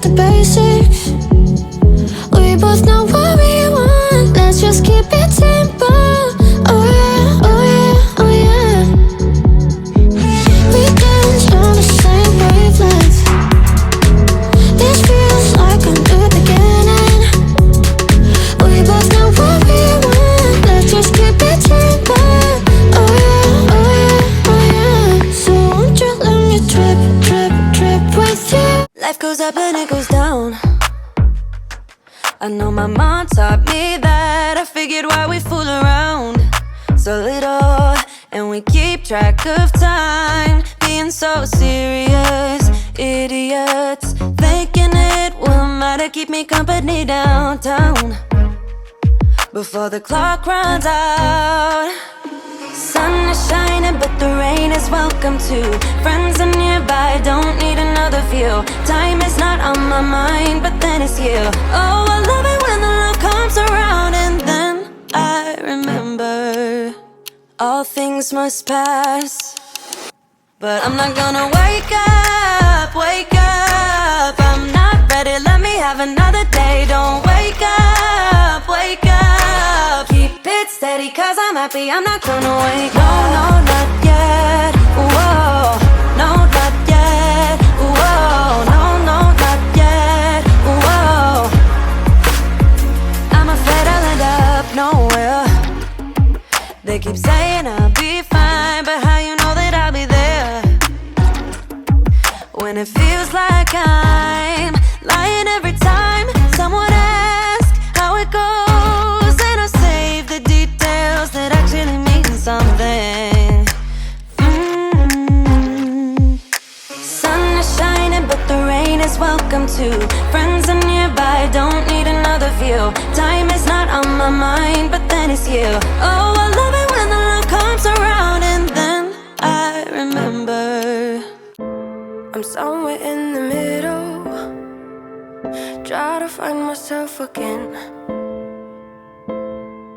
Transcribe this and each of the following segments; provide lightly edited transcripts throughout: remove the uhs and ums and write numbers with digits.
the basics. We both know what we want, let's just keep it simple. Oh yeah, oh yeah, oh yeah. We dance on the same wavelength. This feels like a new beginning. We both know what we want, let's just keep it simple. Oh yeah, oh yeah, oh yeah. So won't you let me trip, trip, trip with you? Life goes up and it goes down. I know my mom taught me that. I figured why we fool around so little, and we keep track of time, being so serious, idiots, thinking it will matter, keep me company downtown before the clock runs out. Sun is shining but the rain is welcome too. Friends are nearby, don't need another view. Time is not on my mind, but then it's you. Oh, I love it when the love comes around. And then I remember all things must pass, but I'm not gonna wake up, wake up. I'm not ready, let me have another day. Don't wake up, wake up. Keep it steady cause I'm happy, I'm not gonna wake up. No, not yet, whoa. No, not yet, whoa. No, not yet, whoa. I'm afraid I'll end up nowhere. They keep saying I'll be fine, but how you know that I'll be there when it feels like I'm lying every time someone asks how it goes, and I save the details that actually mean something. Sun is shining but the rain is welcome too. Friends are nearby, don't need another view. Time is not on my mind, but then it's you. Oh, I love it when the love comes around. And then I remember I'm somewhere in the middle, try to find myself again,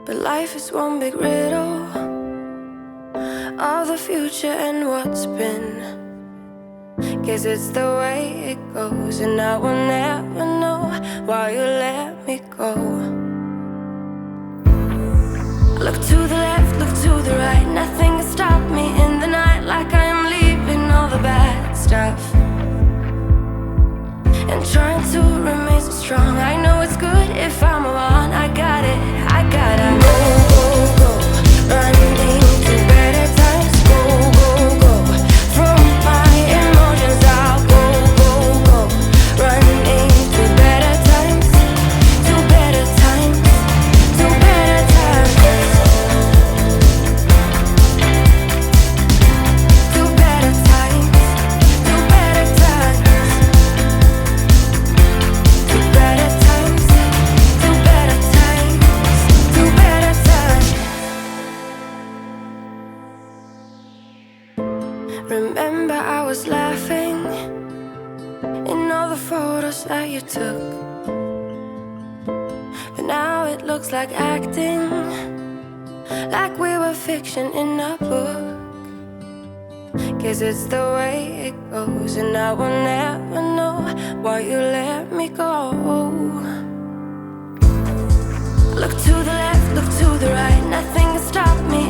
but life is one big riddle of the future and what's been. Guess it's the way it goes, and I will never know why you let me go. Look to the left, look to the right, nothing can stop me in the night, like I am leaving all the bad stuff and trying to remain so strong. I know it's good if I'm alone. I got it, I gotta go, go, go, running to better times. Go, go, go, from my emotions I'll go, go, go, running to better times, to better times, to better times, to better times, to better times. Remember I was laughing in all the photos that you took, but now it looks like acting, like we were fiction in a book. Guess it's the way it goes, and I will never know why you let me go. Look to the left, look to the right, nothing can stop me